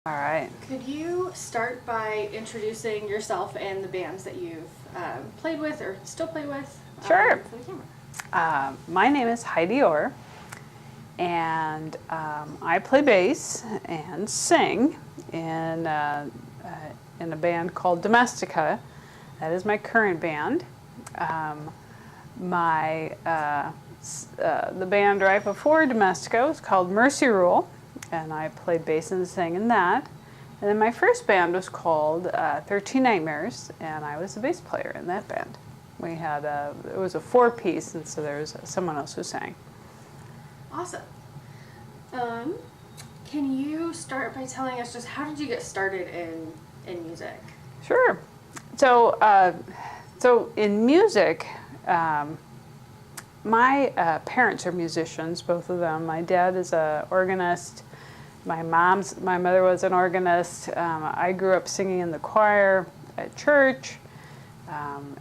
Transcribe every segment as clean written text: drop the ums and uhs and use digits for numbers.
All right. Could you start by introducing yourself and the bands that you've played with or still play with? Sure. For the camera. My name is Heidi Ore, and I play bass and sing in a band called Domestica. That is my current band. The band right before Domestica was called Mercy Rule, and I played bass and sang in that. And then my first band was called 13 Nightmares, and I was the bass player in that band. It was a four-piece, and so there was someone else who sang. Awesome. Can you start by telling us just how did you get started in music? Sure. So in music, my parents are musicians, both of them. My dad is an organist. My mother was an organist. I grew up singing in the choir at church.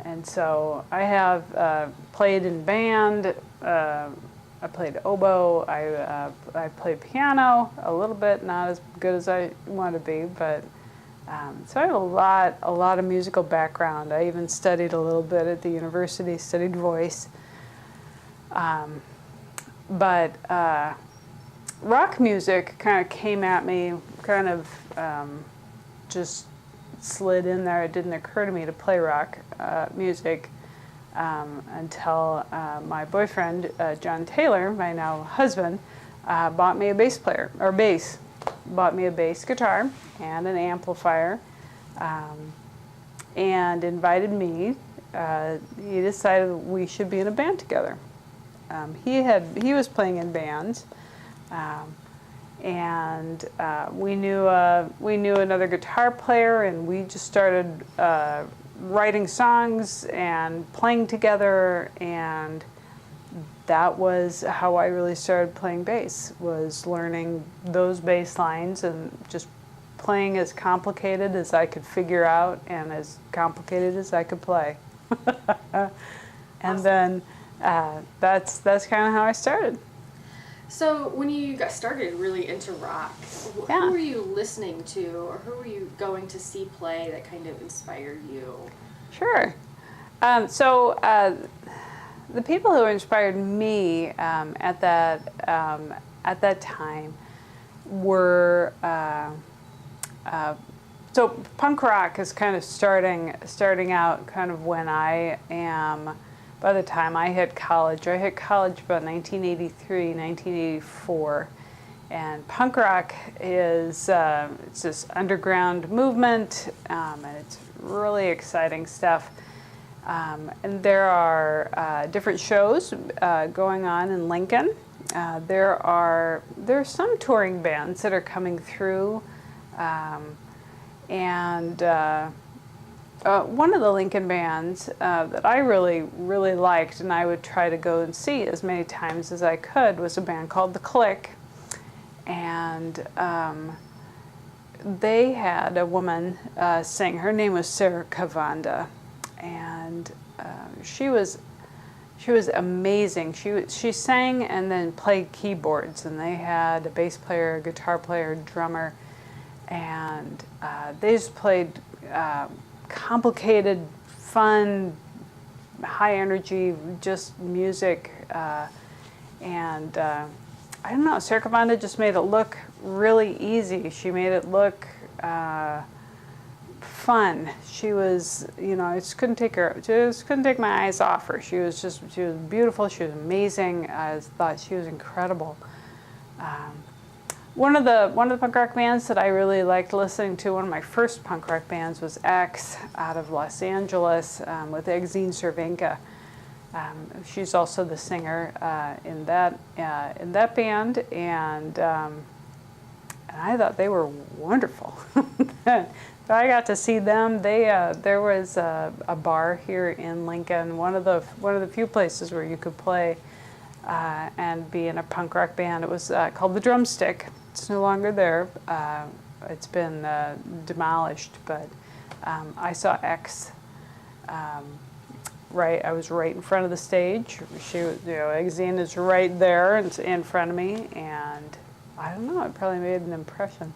And so I have played in band. I played oboe. I played piano a little bit, not as good as I want to be, but so I have a lot of musical background. I even studied a little bit at the university, studied voice. But rock music kind of came at me, just slid in there. It didn't occur to me to play rock music until my boyfriend, John Taylor, my now husband, bought me a bass. Bought me a bass guitar and an amplifier, and invited me. He decided we should be in a band together. He was playing in bands, and we knew another guitar player, and we just started writing songs and playing together, and that was how I really started playing bass, was learning those bass lines and just playing as complicated as I could figure out and as complicated as I could play. And Awesome. then that's kind of how I started. So when you got started really into rock, Yeah. who were you listening to, or who were you going to see play that kind of inspired you? Sure. The people who inspired me at that time were so punk rock is kind of starting out kind of when I am. By the time I hit college about 1983, 1984, and punk rock is it's this underground movement, and it's really exciting stuff. And there are different shows going on in Lincoln. There are some touring bands that are coming through, and one of the Lincoln bands that I really, really liked, and I would try to go and see as many times as I could, was a band called The Click. And they had a woman sing. Her name was Sarah Cavanda, and she was amazing. She sang and then played keyboards, and they had a bass player, a guitar player, a drummer, and they just played complicated, fun, high energy, just music, and I don't know, Sarah Cavanda just made it look really easy. She made it look fun. She was, I just couldn't take my eyes off her. She was beautiful. She was amazing. I thought she was incredible. One of the punk rock bands that I really liked listening to, one of my first punk rock bands, was X out of Los Angeles with Exene Cervenka. She's also the singer in that band, and I thought they were wonderful. So I got to see them. There was a bar here in Lincoln, one of the few places where you could play and be in a punk rock band. It was called the Drumstick. It's no longer there. It's been demolished, but I saw X. I was right in front of the stage. Exene is right there in front of me, and I don't know, it probably made an impression.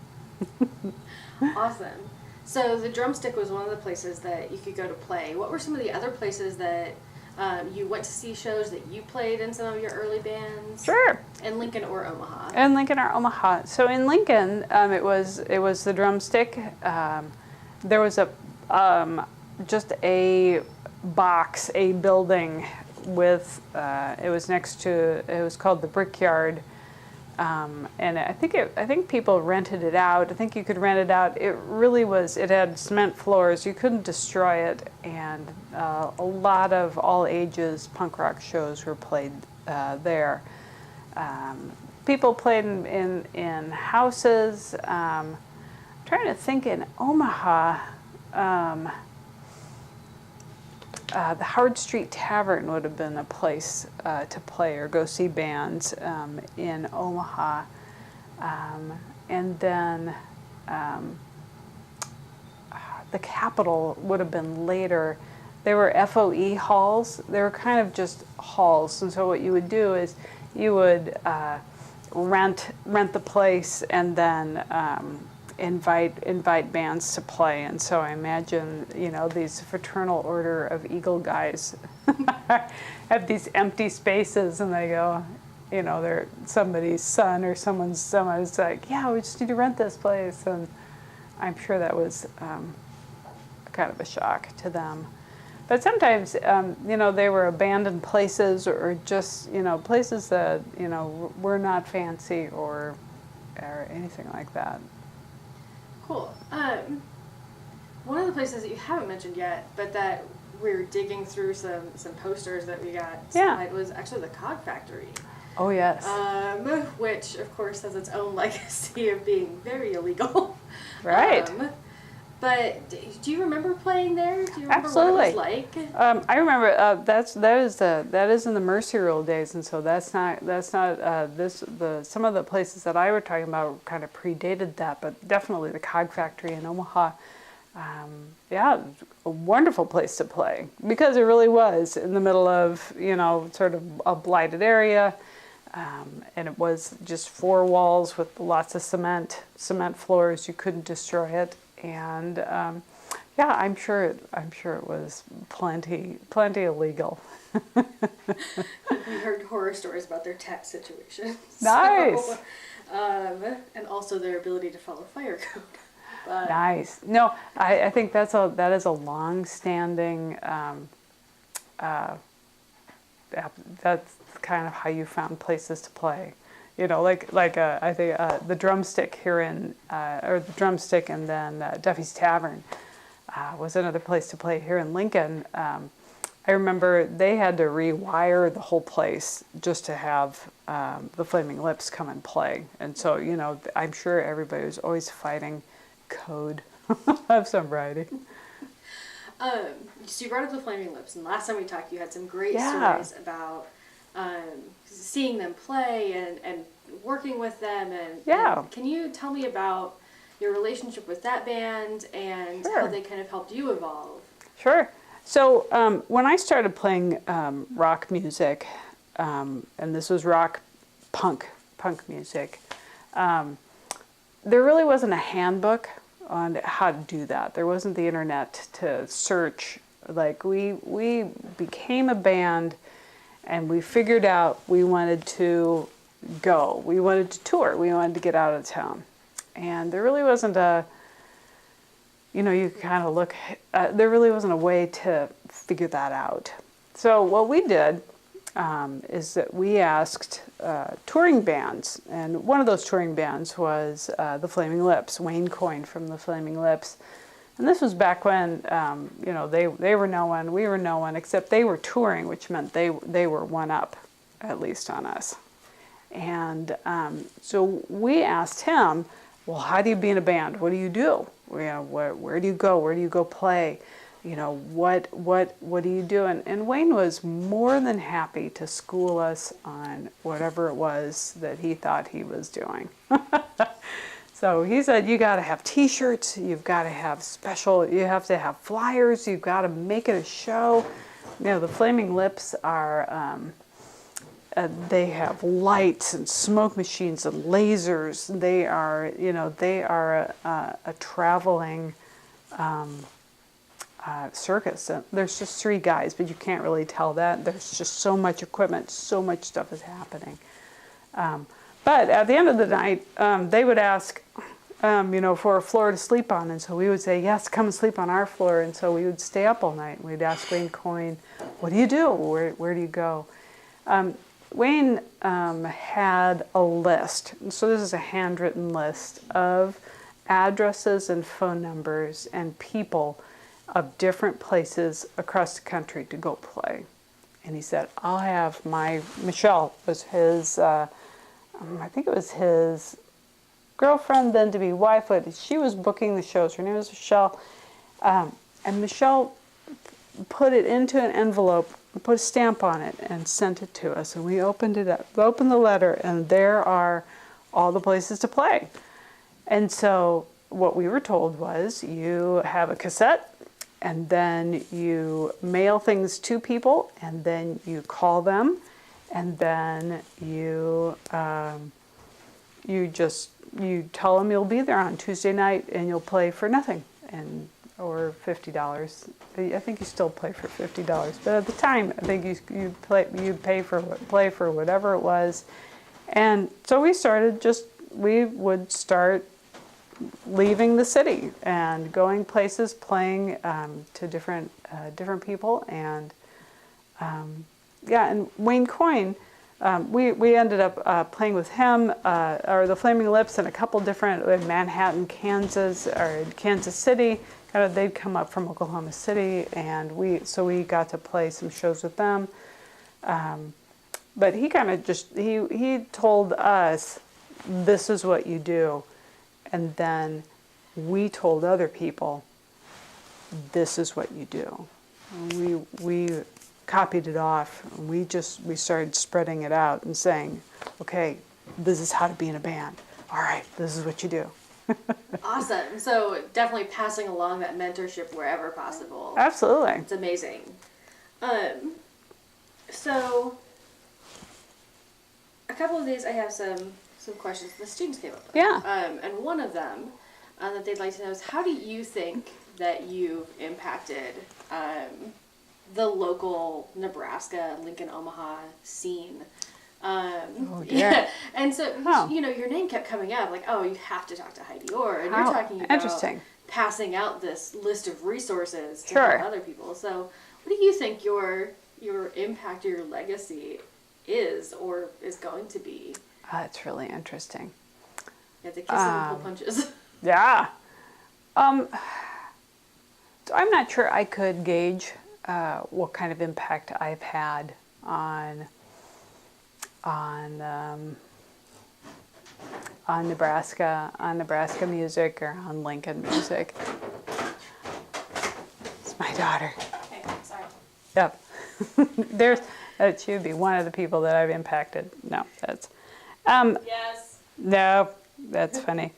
Awesome. So the Drumstick was one of the places that you could go to play. What were some of the other places that you went to see shows that you played in some of your early bands? Sure. In Lincoln or Omaha? In Lincoln or Omaha. So in Lincoln, it was the Drumstick. There was just a box, a building with it was called the Brickyard. And I think people rented it out. I think you could rent it out. It had cement floors. You couldn't destroy it. And a lot of all ages punk rock shows were played there. People played in houses. Trying to think in Omaha, the Howard Street Tavern would have been a place to play or go see bands in Omaha. And then the Capitol would have been later. They were FOE halls. They were kind of just halls. And so what you would do is you would rent the place and then invite bands to play. And so I imagine, these Fraternal Order of Eagle guys have these empty spaces, and they go, they're somebody's son or someone's like, yeah, we just need to rent this place. And I'm sure that was kind of a shock to them. But sometimes, they were abandoned places or just, places that, were not fancy or anything like that. Cool. One of the places that you haven't mentioned yet, but that we're digging through some posters that we got tonight was actually the Cog Factory. Oh, yes. Which, of course, has its own legacy of being very illegal. Right. But do you remember playing there? Do you remember Absolutely. what it was like? I remember that is in the Mercy Rule days, and so some of the places that I were talking about kind of predated that, but definitely the Cog Factory in Omaha. A wonderful place to play because it really was in the middle of sort of a blighted area, and it was just four walls with lots of cement floors. You couldn't destroy it. And I'm sure it was plenty illegal. We heard horror stories about their tax situation. Nice. So, and also their ability to follow fire code. But nice. No, I think that is a long-standing. That's kind of how you found places to play. I think the Drumstick here or the Drumstick, and then Duffy's Tavern was another place to play here in Lincoln. I remember they had to rewire the whole place just to have the Flaming Lips come and play. And so, I'm sure everybody was always fighting code of some variety. So you brought up the Flaming Lips, and last time we talked, you had some great stories about seeing them play and working with them. And can you tell me about your relationship with that band and how they kind of helped you evolve? Sure. So when I started playing rock music, and this was rock punk music, there really wasn't a handbook on how to do that. There wasn't the internet to search. Like we became a band, and we figured out we wanted to go. We wanted to tour. We wanted to get out of town. And there really wasn't there really wasn't a way to figure that out. So what we did is that we asked touring bands, and one of those touring bands was the Flaming Lips, Wayne Coyne from the Flaming Lips. And this was back when, they were no one, we were no one, except they were touring, which meant they were one up, at least on us. And so we asked him, well, how do you be in a band? What do you do? Where do you go? Where do you go play? What do you do? And Wayne was more than happy to school us on whatever it was that he thought he was doing. So he said, you got to have T-shirts, you've got to have you have to have flyers, you've got to make it a show. The Flaming Lips are, they have lights and smoke machines and lasers. They are, a traveling circus. There's just 3 guys, but you can't really tell that. There's just so much equipment, so much stuff is happening. But at the end of the night, they would ask, for a floor to sleep on. And so we would say, yes, come and sleep on our floor. And so we would stay up all night. We'd ask Wayne Coyne, what do you do? Where do you go? Wayne had a list. And so this is a handwritten list of addresses and phone numbers and people of different places across the country to go play. And he said, I'll have Michelle was his, I think it was his girlfriend, then to be wife, but she was booking the shows. Her name was Michelle. And Michelle put it into an envelope, put a stamp on it, and sent it to us. And we opened it up, opened the letter, and there are all the places to play. And so what we were told was, you have a cassette, and then you mail things to people, and then you call them, and then you tell them you'll be there on Tuesday night, and you'll play for nothing, or $50. I think you still play for $50, but at the time, I think you play for whatever it was, and so we would start leaving the city and going places, playing to different people, and and Wayne Coyne, we ended up playing with him, or the Flaming Lips, and a couple different in Manhattan, Kansas, or Kansas City. They'd come up from Oklahoma City, and we got to play some shows with them. But he he told us, this is what you do. And then we told other people, this is what you do. And we copied it off. And we started spreading it out and saying, okay, this is how to be in a band. All right, this is what you do. Awesome. So definitely passing along that mentorship wherever possible. Absolutely. It's amazing. So a couple of these I have some questions the students came up with. Yeah. And one of them that they'd like to know is, how do you think that you've impacted the local Nebraska, Lincoln, Omaha scene? Yeah. And so, your name kept coming up, like, oh, you have to talk to Heidi Ore. And you're talking about passing out this list of resources to help other people. So what do you think your impact or your legacy is or is going to be? That's really interesting. Yeah, the kiss and pull punches. Yeah. So I'm not sure I could gauge what kind of impact I've had on Nebraska music, or on Lincoln music. It's my daughter. Okay, sorry. Yep. She would be one of the people that I've impacted. No, that's. Yes. No, that's funny.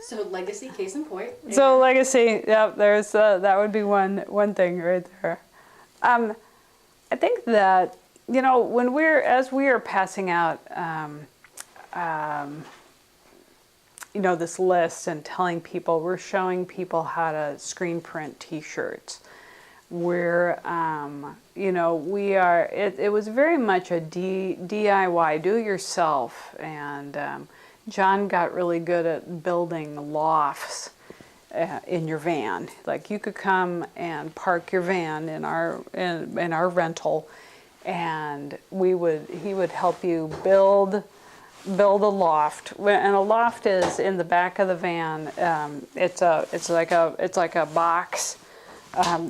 So legacy, case in point. So legacy, yep. There's that would be one thing right there. I think that when as we are passing out, this list and telling people, we're showing people how to screen print T-shirts. We're, we are. It was very much a DIY, do it yourself, and John got really good at building lofts in your van. Like, you could come and park your van in our rental, and he would help you build a loft. And a loft is in the back of the van. It's like a box.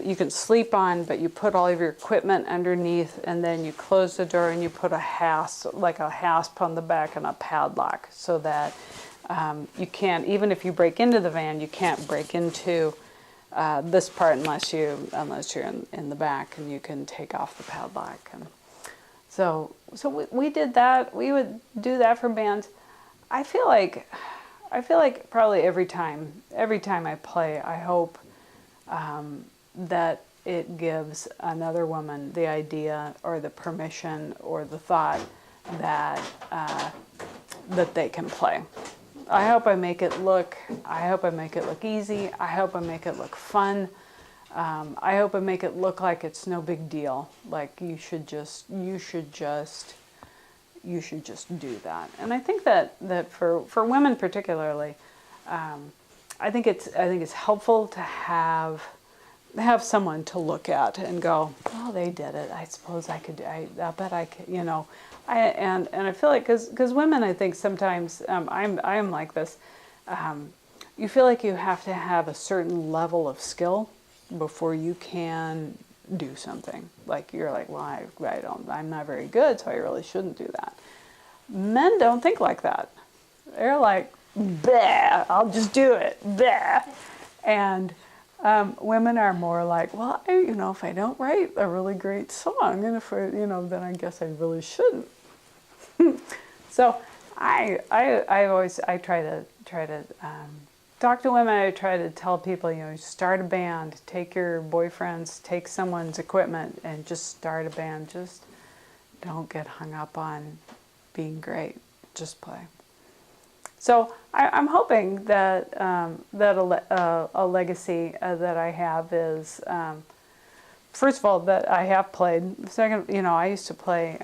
You can sleep on, but you put all of your equipment underneath, and then you close the door and you put a hasp on the back and a padlock, so that you can't, even if you break into the van, you can't break into this part unless you're in the back, and you can take off the padlock. And so we did that. We would do that for bands. I feel like probably every time I play, I hope that it gives another woman the idea or the permission or the thought that that they can play. I hope I make it look easy. I hope I make it look fun. I hope I make it look like it's no big deal. Like you should just do that. And I think that for women particularly, I think it's helpful to have someone to look at and go, oh, they did it. I suppose I could. I bet I could. You know, and I feel like because women, I think sometimes I am like this. You feel like you have to have a certain level of skill before you can do something. Like you're like, well, I'm not very good, so I really shouldn't do that. Men don't think like that. They're like, bah, I'll just do it, bah. And women are more like, well, if I don't write a really great song, and then I guess I really shouldn't. So I try to talk to women. I try to tell people, start a band, take your boyfriends, take someone's equipment, and just start a band. Just don't get hung up on being great. Just play. So I'm hoping that a legacy that I have is, first of all, that I have played. Second, I used to play.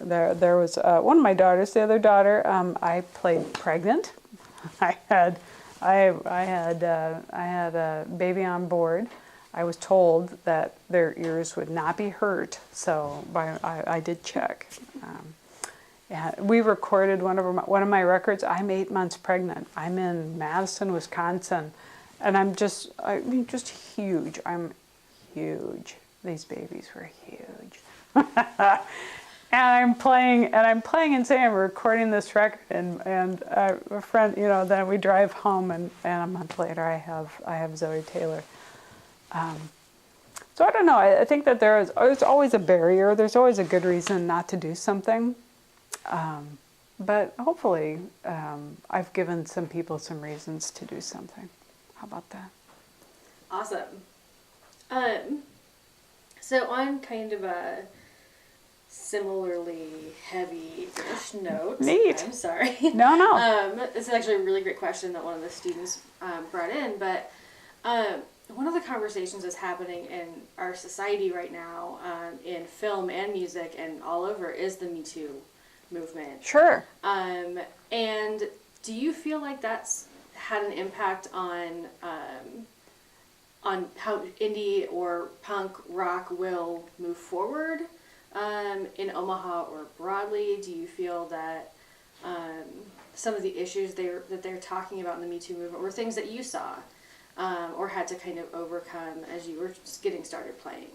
There was one of my daughters, the other daughter. I played pregnant. I had a baby on board. I was told that their ears would not be hurt, so I did check. We recorded one of my records. I'm 8 months pregnant. I'm in Madison, Wisconsin, and I'm just huge. I'm huge. These babies were huge. And I'm playing and saying I'm recording this record, and a friend, then we drive home, and a month later I have Zoe Taylor. So I don't know. I think that there's always a barrier. There's always a good reason not to do something. But hopefully, I've given some people some reasons to do something. How about that? Awesome. So on kind of a similarly heavy-ish note. Neat. I'm sorry. No. This is actually a really great question that one of the students brought in, but one of the conversations that's happening in our society right now, in film and music and all over, is the Me Too movement. Sure. And do you feel like that's had an impact on how indie or punk rock will move forward in Omaha or broadly? Do you feel that some of the issues that they're talking about in the Me Too movement were things that you saw or had to kind of overcome as you were just getting started playing?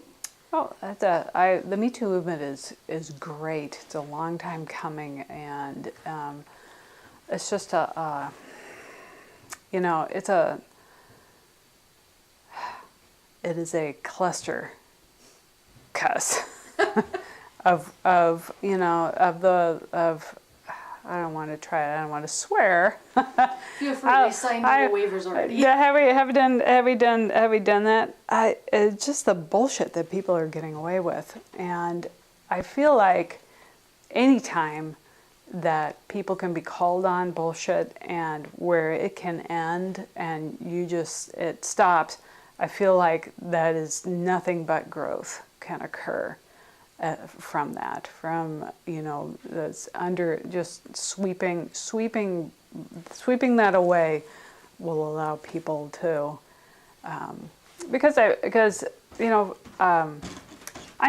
Oh, the Me Too movement is great. It's a long time coming, and it's just it is a cluster cuss of I don't want to try it. I don't want to swear. Feel free. They signed the waivers already. Yeah, have we done that? It's just the bullshit that people are getting away with, and I feel like anytime that people can be called on bullshit and where it can end and it stops, I feel like that is nothing but growth can occur. From that's under just sweeping that away will allow people to, because I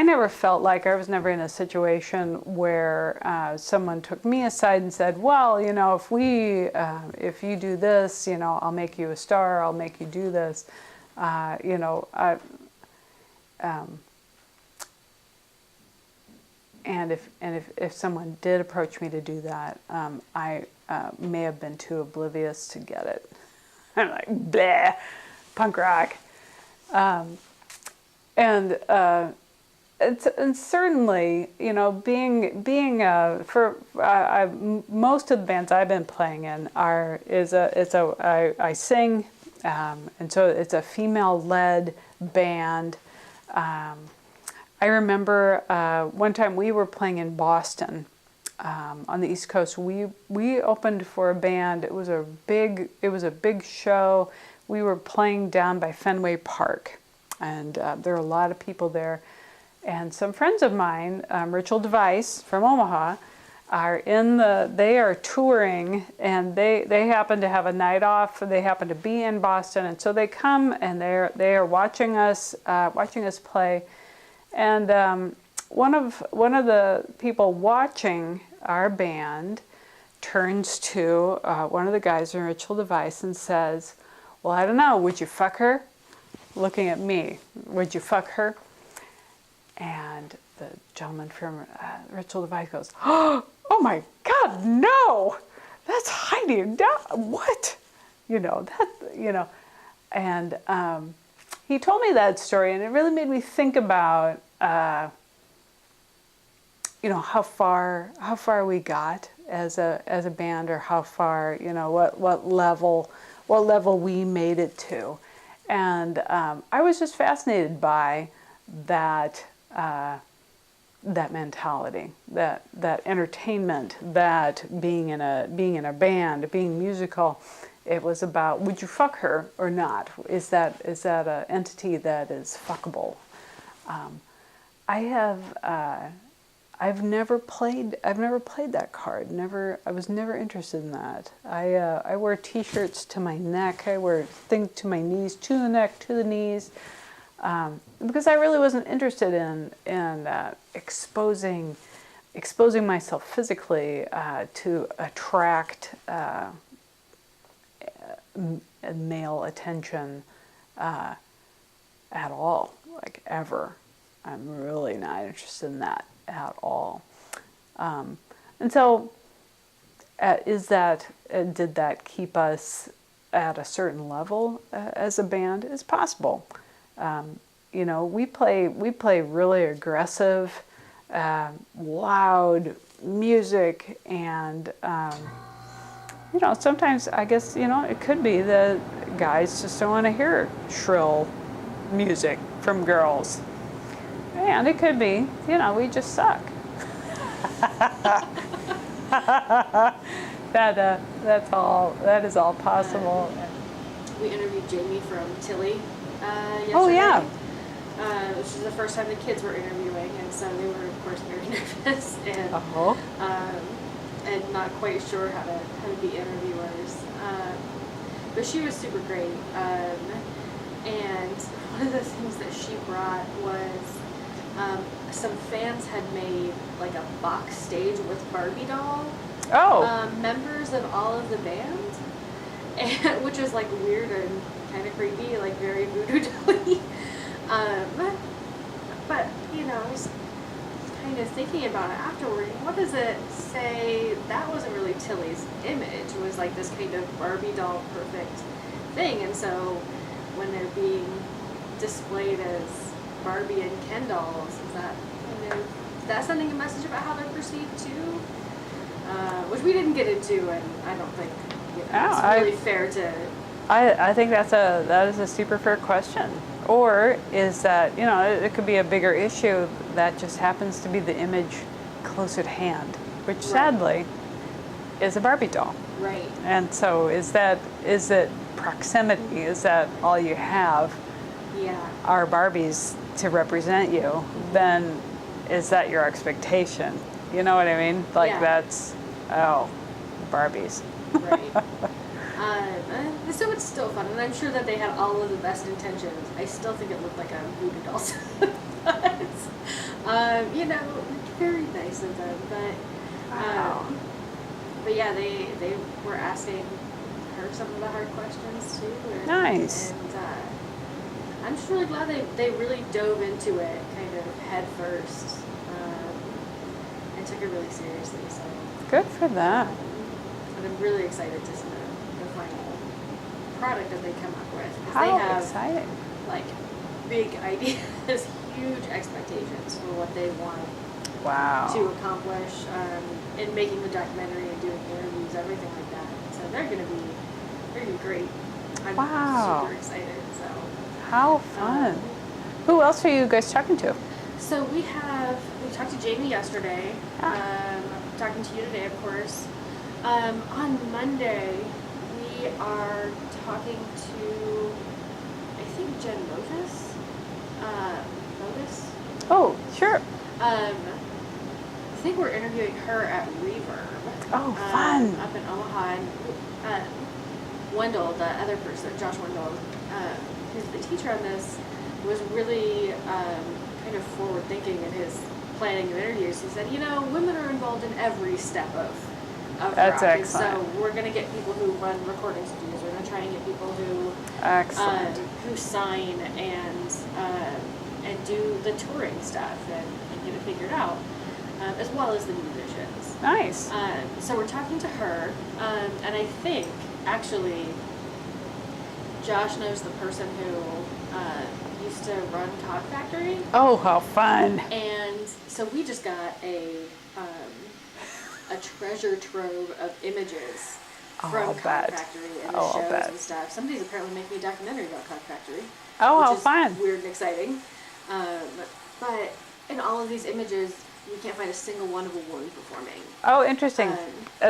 never felt like I was never in a situation where someone took me aside and said, well, if you do this, I'll make you a star, I'll make you do this, And if someone did approach me to do that, I may have been too oblivious to get it. I'm like, bleh, punk rock. And certainly, being for most of the bands I've been playing in I sing, and so it's a female-led band. I remember one time we were playing in Boston on the East Coast. We opened for a band. It was a big show. We were playing down by Fenway Park, and there were a lot of people there. And some friends of mine, Rachel Device from Omaha, they are touring, and they happen to have a night off. They happen to be in Boston, and so they come and they are watching us play. And one of the people watching our band turns to one of the guys in Rachel Device and says, "Well, I don't know. Would you fuck her?" Looking at me, "Would you fuck her?" And the gentleman from Rachel Device goes, "Oh my God, no! That's Heidi. What? And he told me that story, and it really made me think about, how far we got as a band, or how far, what level we made it to, and I was just fascinated by that mentality, that entertainment, that being in a band, being musical. It was about, would you fuck her or not? Is that an entity that is fuckable? I've never played that card. I was never interested in that. I wear T-shirts to my neck. I wear things to my knees, to the neck, to the knees, because I really wasn't interested in exposing myself physically to attract male attention at all, like ever. I'm really not interested in that at all. And so, did that keep us at a certain level as a band? It's possible. We play really aggressive, loud music, and sometimes I guess it could be that guys just don't want to hear shrill music from girls, and it could be we just suck. That is all possible. We interviewed Jamie from Tilly yesterday. Oh yeah. Which is the first time the kids were interviewing, and so they were of course very nervous and not quite sure how to be interviewers. But she was super great. And one of the things that she brought was some fans had made like a box stage with Barbie doll. Members of all of the band, and which is like weird and kind of creepy, like very voodoo doll-y. But I was kind of thinking about it afterward. What does it say? That wasn't really Tilly's image. It was like this kind of Barbie doll perfect thing. And so when they're being displayed as Barbie and Ken dolls, is that sending a message about how they're perceived too? Which we didn't get into, and I don't think it's really fair to. I think that is a super fair question. Or is that, it could be a bigger issue that just happens to be the image close at hand, which sadly is a Barbie doll. Right. And so is it proximity? Is that all you have? Yeah. Are Barbies to represent you? Then is that your expectation? You know what I mean? That's, Barbies. Right. So it's still fun, and I'm sure that they had all of the best intentions. I still think it looked like a voodoo doll. Very nice of them. But yeah, they were asking her some of the hard questions too. Nice. And I'm just really glad they really dove into it kind of head first and took it really seriously. So good for them. And I'm really excited to see the final product that they come up with. How they have, exciting! Like big ideas, huge expectations for what they want to accomplish in making the documentary and doing interviews, everything like that. So they're gonna be great. I'm super excited. So how fun! Who else are you guys talking to? So we talked to Jamie yesterday. Talking to you today, of course. On Monday, we are talking to, I think, Jen Motis. Motis? Oh, sure. I think we're interviewing her at Reverb. Oh, fun. Up in Omaha. And Wendell, the other person, Josh Wendell, who's the teacher on this, was really kind of forward-thinking in his planning of interviews. He said, women are involved in every step of That's rock. excellent. And so we're going to get people who run recording studios. We're going to try and get people who who sign and do the touring stuff and get it figured out, as well as the musicians. Nice. So we're talking to her, and I think, actually, Josh knows the person who used to run Cog Factory. Oh, how fun. And so we just got a treasure trove of images from Cog Factory and the shows and stuff. Somebody's apparently making a documentary about Cog Factory. Oh, how which is fun. Weird and exciting. But in all of these images, we can't find a single one of a woman performing. Oh, interesting.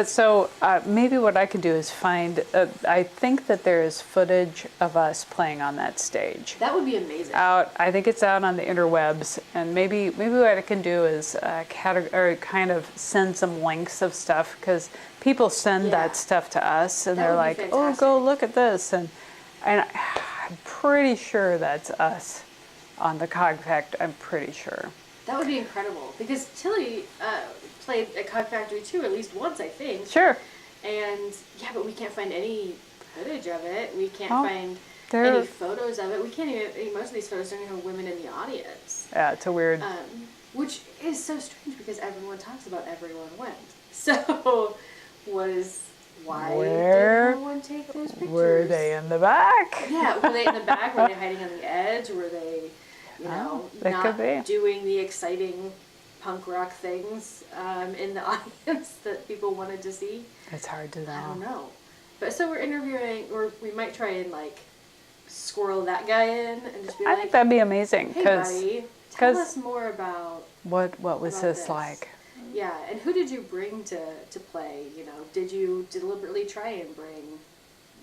So maybe what I could do is find, I think that there is footage of us playing on that stage. That would be amazing. I think it's out on the interwebs, and maybe what I can do is kind of send some links of stuff, because people send that stuff to us, and they're like, oh, go look at this. And I'm pretty sure that's us on the Cog Factory. I'm pretty sure. That would be incredible, because Tilly played at Cog Factory too, at least once, I think. Sure. And but we can't find any footage of it. We can't find any photos of it. We can't even, most of these photos don't even have women in the audience. Yeah, it's a weird. Which is so strange, because everyone talks about everyone went. So, why did no one take those pictures? Were they in the back? Yeah, were they in the back? Were they hiding on the edge? Were they, not doing the exciting punk rock things in the audience that people wanted to see? It's hard to know. I don't know. But so we're interviewing, or we might try and squirrel that guy in and just be I think that'd be amazing. Hey buddy, tell us more about what was this like? Yeah, and who did you bring to play? Did you deliberately try and bring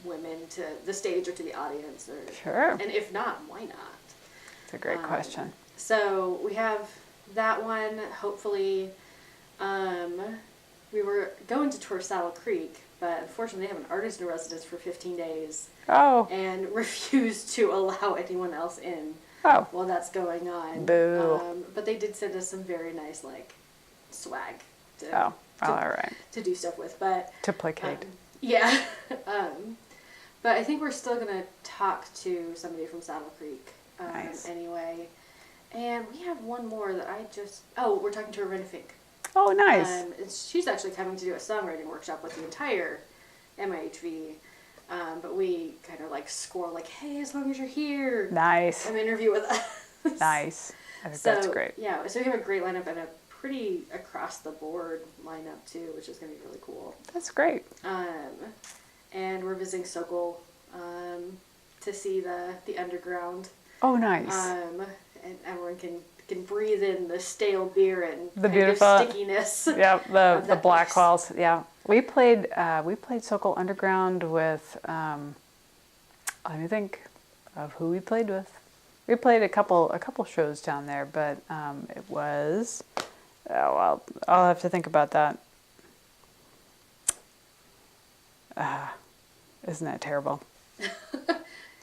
women to the stage or to the audience? Sure. And if not, why not? It's a great question. So we have that one. Hopefully, we were going to tour Saddle Creek, but unfortunately they have an artist in residence for 15 days. Oh. And refused to allow anyone else in while that's going on. Boo. But they did send us some very nice, swag all right. to do stuff with. But to placate. Yeah. But I think we're still going to talk to somebody from Saddle Creek anyway. And we have one more that we're talking to Rinna Fink. Oh, nice. She's actually coming to do a songwriting workshop with the entire MIHV. But we kind of score hey, as long as you're here. Nice. Come interview with us. Nice. I think that's great. Yeah, so we have a great lineup and a pretty across the board lineup too, which is going to be really cool. That's great. And we're visiting Sokol to see the underground. Oh, nice. And everyone can breathe in the stale beer and the beautiful stickiness. Yeah, the black walls. Yeah, we played Sokol Underground with. Let me think of who we played with. We played a couple shows down there, but it was. Oh well, I'll have to think about that. Isn't that terrible?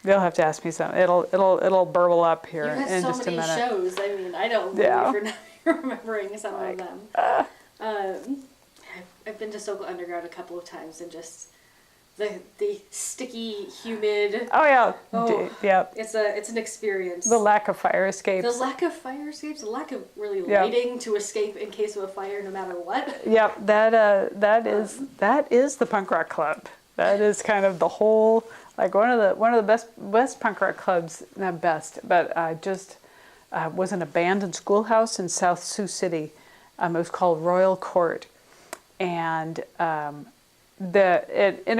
You'll have to ask me something. It'll burble up here in just a minute. So many shows. I mean, I don't believe for not remembering some of them. I've been to Sokol Underground a couple of times, and just the sticky, humid. Oh yeah. Yeah. It's an experience. The lack of fire escapes. The lack of really lighting to escape in case of a fire, no matter what. Yep. That is the punk rock club. That is kind of the whole. One of the best punk rock clubs, not best, but just was an abandoned schoolhouse in South Sioux City. It was called Royal Court, and it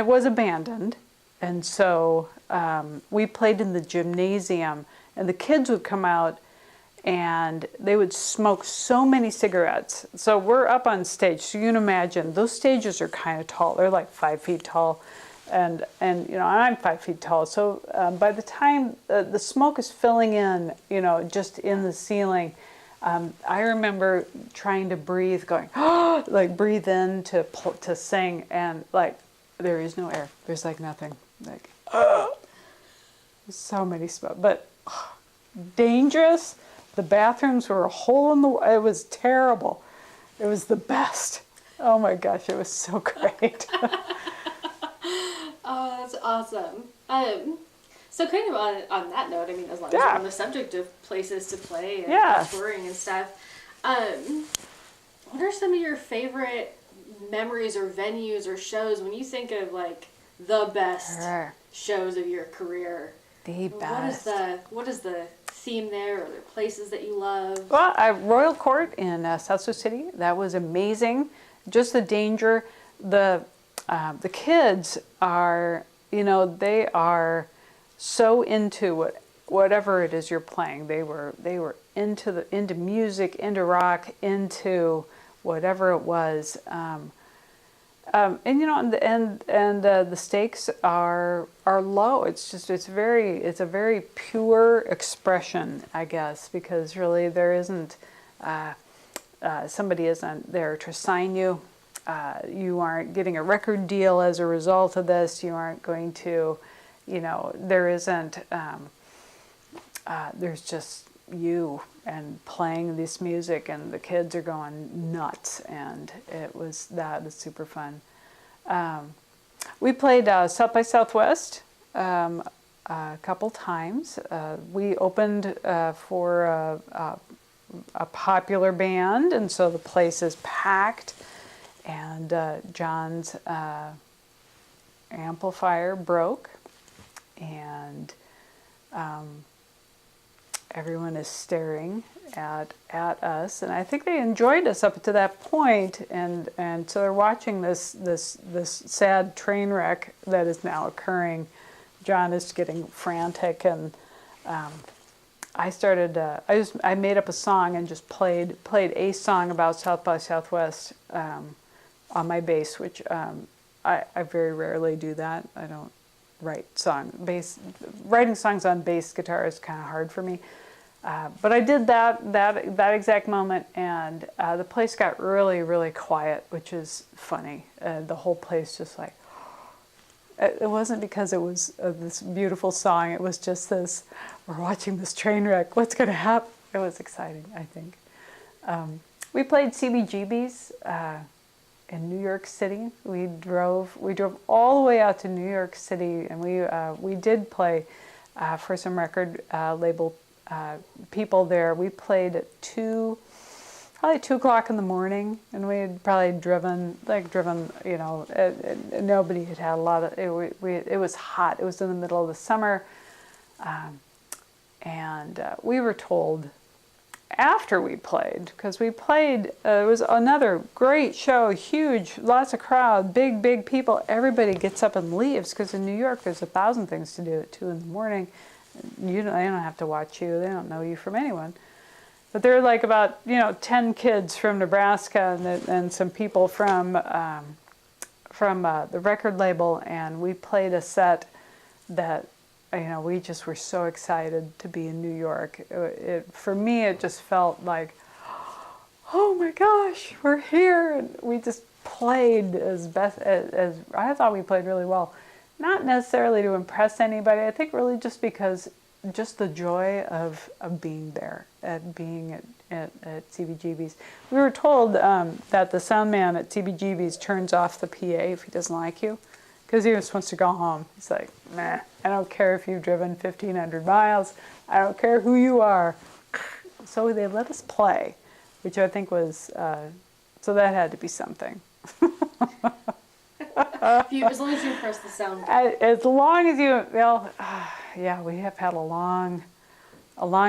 was abandoned, and so we played in the gymnasium, and the kids would come out and they would smoke so many cigarettes. So we're up on stage, so you can imagine those stages are kind of tall. They're like 5 feet tall, and I'm 5 feet tall. So by the time the smoke is filling in, just in the ceiling, I remember trying to breathe, going like breathe in to sing, and like there is no air. There's like nothing. Like so many smoke, but dangerous. The bathrooms were a hole in the wall. It was terrible. It was the best. Oh my gosh, it was so great. Oh, that's awesome. So kind of on that note, I mean, as long as we're on the subject of places to play and touring and stuff, what are some of your favorite memories or venues or shows when you think of like the best shows of your career? The best. What is the theme there? Are there places that you love? Well, Royal Court in South Sioux City. That was amazing. Just the danger. The kids are, they are so into whatever it is you're playing. They were into music, into rock, into whatever it was. The stakes are low. It's a very pure expression, I guess, because really there isn't somebody isn't there to sign you. You aren't getting a record deal as a result of this. You aren't going to, there isn't. There's just you and playing this music, and the kids are going nuts, and that was super fun. We played South by Southwest a couple times. We opened for a popular band, and so the place is packed, and John's amplifier broke, and everyone is staring at us, and I think they enjoyed us up to that point, and so they're watching this sad train wreck that is now occurring. John is getting frantic, and I started. I made up a song and just played a song about South by Southwest on my bass, which I very rarely do that. I don't write bass. Writing songs on bass guitar is kind of hard for me. But I did that exact moment, and the place got really, really quiet, which is funny. The whole place just like, it wasn't because it was this beautiful song. It was just this, we're watching this train wreck. What's going to happen? It was exciting, I think. We played CBGB's in New York City. We drove all the way out to New York City, and we did play for some record label people there. We played at probably 2 o'clock in the morning, and we had probably driven, nobody had a lot of, it was hot. It was in the middle of the summer, and we were told after we played, because we played, it was another great show, huge, lots of crowd, big people. Everybody gets up and leaves, because in New York there's 1,000 things to do at 2 in the morning. They don't have to watch you. They don't know you from anyone. But there were like about 10 kids from Nebraska and some people from the record label, and we played a set that we just were so excited to be in New York. For me, it just felt like, oh my gosh, we're here, and we just played as best as I thought we played really well. Not necessarily to impress anybody, I think really just because, just the joy of being there, being at CBGB's. We were told that the sound man at CBGB's turns off the PA if he doesn't like you, because he just wants to go home. He's like, nah, I don't care if you've driven 1,500 miles, I don't care who you are. So they let us play, which I think was, so that had to be something. As long as you impress the sound. As long as you, we have had a long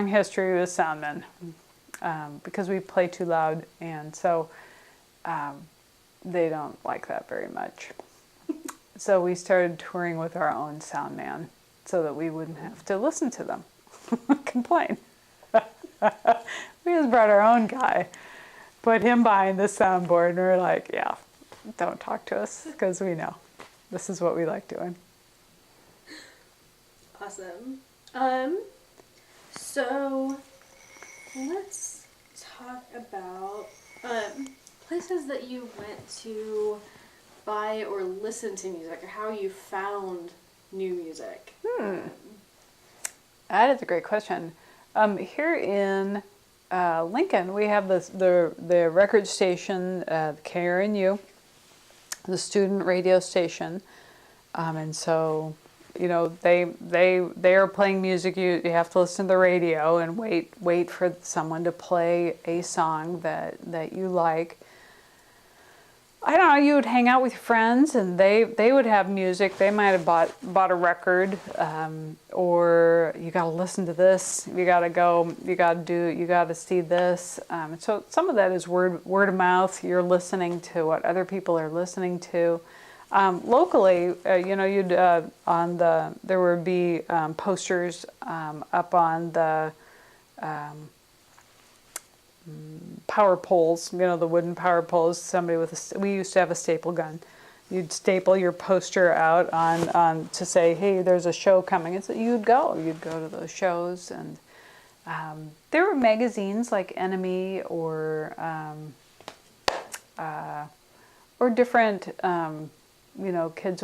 history with soundmen, because we play too loud, and so they don't like that very much. So we started touring with our own sound man, so that we wouldn't have to listen to them complain. We just brought our own guy, put him behind the soundboard, and we're like, yeah, don't talk to us because we know this is what we like doing. Awesome. So let's talk about places that you went to buy or listen to music, or how you found new music. That is a great question. Here in Lincoln, we have the record station, the KRNU, the student radio station, and so they are playing music. You have to listen to the radio and wait for someone to play a song that you like. I don't know, you would hang out with your friends and they would have music. They might have bought a record, or you got to listen to this. You got to go, you got to see this. So some of that is word of mouth. You're listening to what other people are listening to. Locally, you'd there would be posters up on the power poles, the wooden power poles. Somebody we used to have a staple gun. You'd staple your poster out on to say, hey, there's a show coming. And so you'd go to those shows. And there were magazines like Enemy or different, kids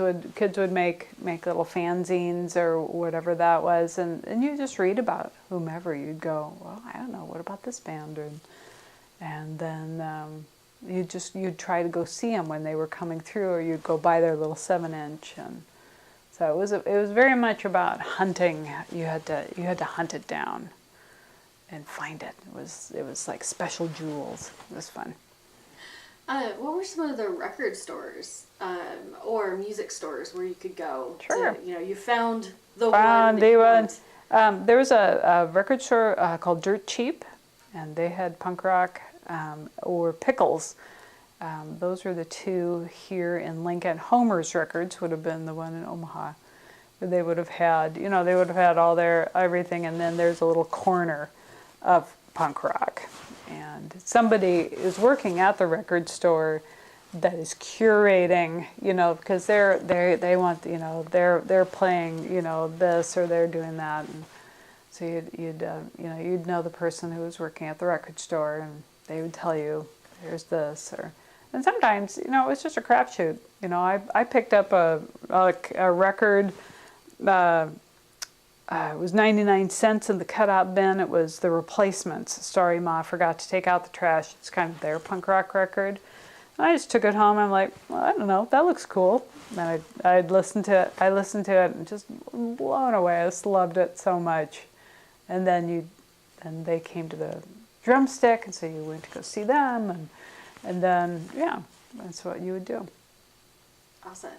would make little fanzines or whatever that was. And you just read about whomever. You'd go, well, I don't know, what about this band? And then you'd try to go see them when they were coming through, or you'd go buy their little 7-inch. And so it was very much about hunting. You had to hunt it down and find it. It was like special jewels. It was fun. What were some of the record stores or music stores where you could go? Sure. You found the one. There was a record store called Dirt Cheap, and they had punk rock, or Pickles. Those were the two here in Lincoln. Homer's Records would have been the one in Omaha, where they would have had all their everything, and then there's a little corner of punk rock. And somebody is working at the record store that is curating, because they want, they're playing, this, or they're doing that. And so you'd know the person who was working at the record store, and they would tell you, there's this, and sometimes, it was just a crapshoot. I picked up a record. It was 99 cents in the cutout bin. It was The Replacements. Sorry, Ma, forgot to take out the trash. It's kind of their punk rock record. And I just took it home. I'm like, well, I don't know, that looks cool. And I'd listen to it. I listened to it and just blown away. I just loved it so much. And then they came to the Drumstick, and so you went to go see them, and then that's what you would do. Awesome.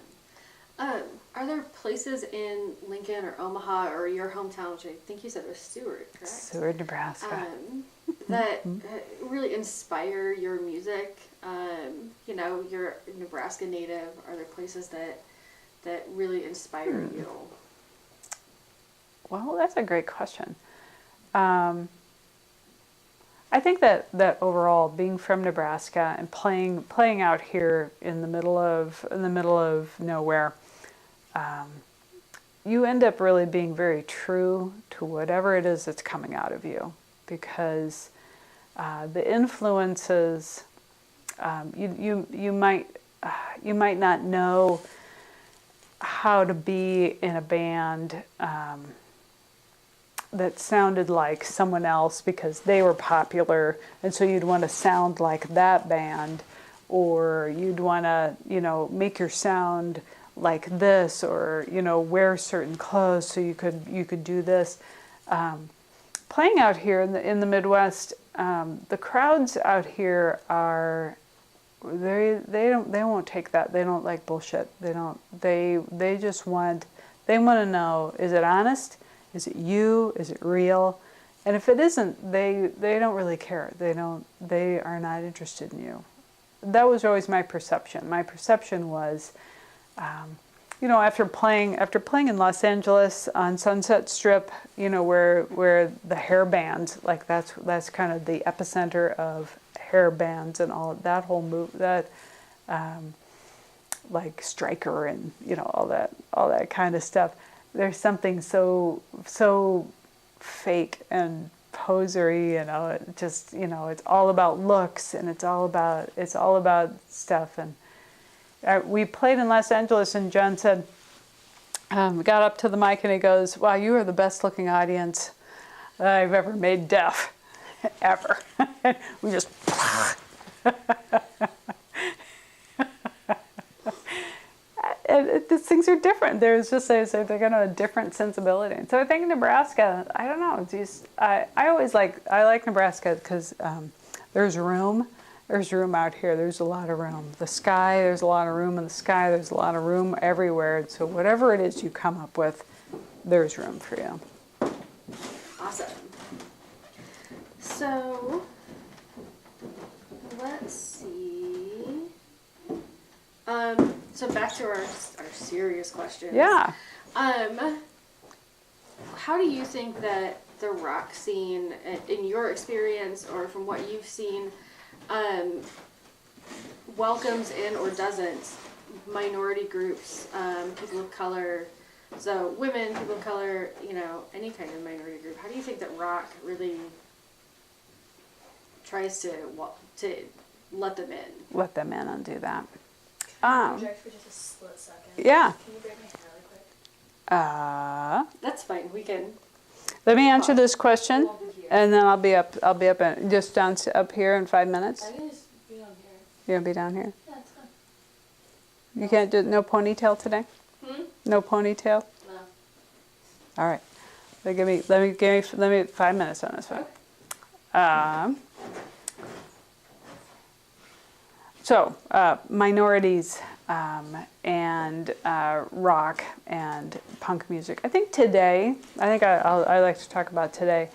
Are there places in Lincoln or Omaha or your hometown, which I think you said was Seward, correct? Seward, Nebraska. That really inspire your music? You're a Nebraska native. Are there places that really inspire you? Well, that's a great question. I think that overall, being from Nebraska and playing out here in the middle of nowhere, you end up really being very true to whatever it is that's coming out of you, because the influences, you might not know how to be in a band that sounded like someone else because they were popular, and so you'd want to sound like that band, or you'd want to, make your sound like this, or wear certain clothes so you could do this. Playing out here in the Midwest, the crowds out here are they won't take that. They don't like bullshit. They just want to know, is it honest? Is it you? Is it real? And if it isn't, they don't really care. They are not interested in you. That was always my perception. My perception was, after playing in Los Angeles on Sunset Strip, where the hair bands, like that's kind of the epicenter of hair bands and all that whole move, that like Stryker and all that kind of stuff. There's something so fake and posery, it just it's all about looks, and it's all about stuff. And we played in Los Angeles, and John said, we got up to the mic, and he goes, "Wow, you are the best looking audience that I've ever made deaf, ever." We just these things are different. There's just they're kind of a different sensibility. And so I think Nebraska, I don't know. I like Nebraska because there's room. There's room out here. There's a lot of room. The sky, there's a lot of room in the sky. There's a lot of room everywhere. And so whatever it is you come up with, there's room for you. Awesome. So let's see. So back to our serious questions. Yeah. How do you think that the rock scene, in your experience or from what you've seen, welcomes in or doesn't minority groups, people of color, so women, people of color, any kind of minority group? How do you think that rock really tries to let them in? Let them in and do that. Project for just a split second. Yeah. Can you break my hair really quick? That's fine. We can. Let me answer this question, Won't be here. and then I'll be up just down up here in 5 minutes. I can just be on here. You're gonna be down here. Yeah, it's fine. You can't do no ponytail today. No ponytail. No. All right. Let me 5 minutes on this one. So minorities and rock and punk music. I think I like to talk about today.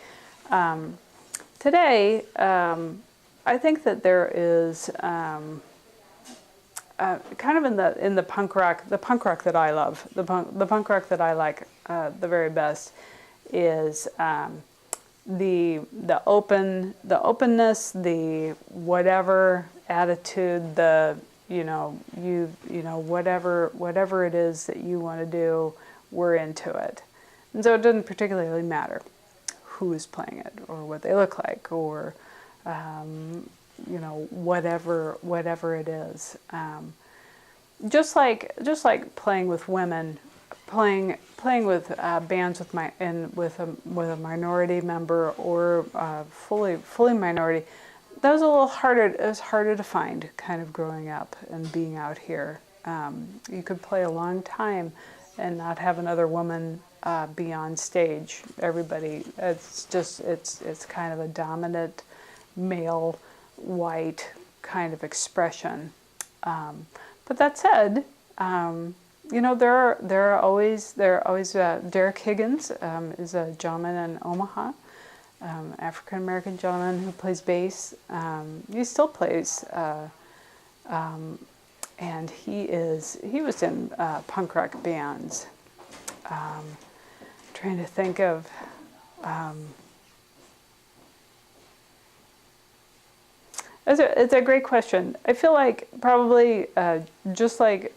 Today, I think that there is kind of in the punk rock that I love, the punk rock that I like the very best is the openness, the whatever attitude, the whatever it is that you want to do, we're into it. And so it doesn't particularly matter who is playing it or what they look like or whatever it is. Just like playing with women, playing with bands with a minority member or fully minority. That was a little harder. It was harder to find, kind of growing up and being out here. You could play a long time and not have another woman be on stage. Everybody, it's kind of a dominant male, white kind of expression. But that said, there are always Derek Higgins is a gentleman in Omaha. African American gentleman who plays bass. He still plays, and he was in punk rock bands. Trying to think of. It's a great question. I feel like probably just like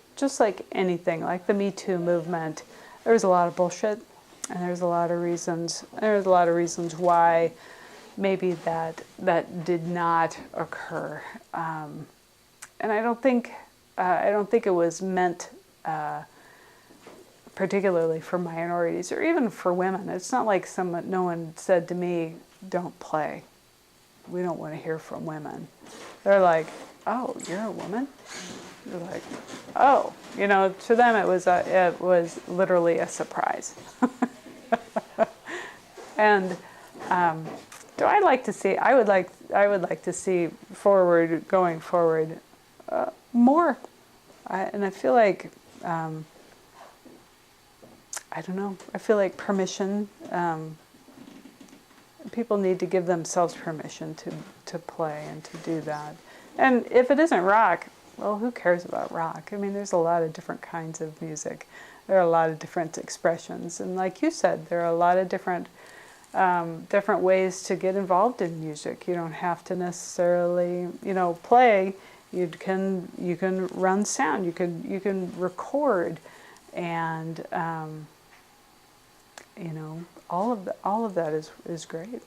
anything, like the Me Too movement, there was a lot of bullshit. And there's a lot of reasons. There's a lot of reasons why maybe that did not occur. And I don't think it was meant particularly for minorities or even for women. It's not like no one said to me, "Don't play. We don't want to hear from women." They're like, "Oh, you're a woman?" They're like, "Oh," To them it was literally a surprise. And do I like to see? I would like to see going forward more. And I feel like I don't know. I feel like permission. People need to give themselves permission to play and to do that. And if it isn't rock, well, who cares about rock? I mean, there's a lot of different kinds of music. There are a lot of different expressions. And like you said, there are a lot of different ways to get involved in music. You don't have to necessarily, play. You can run sound. You can record, and all of that is great.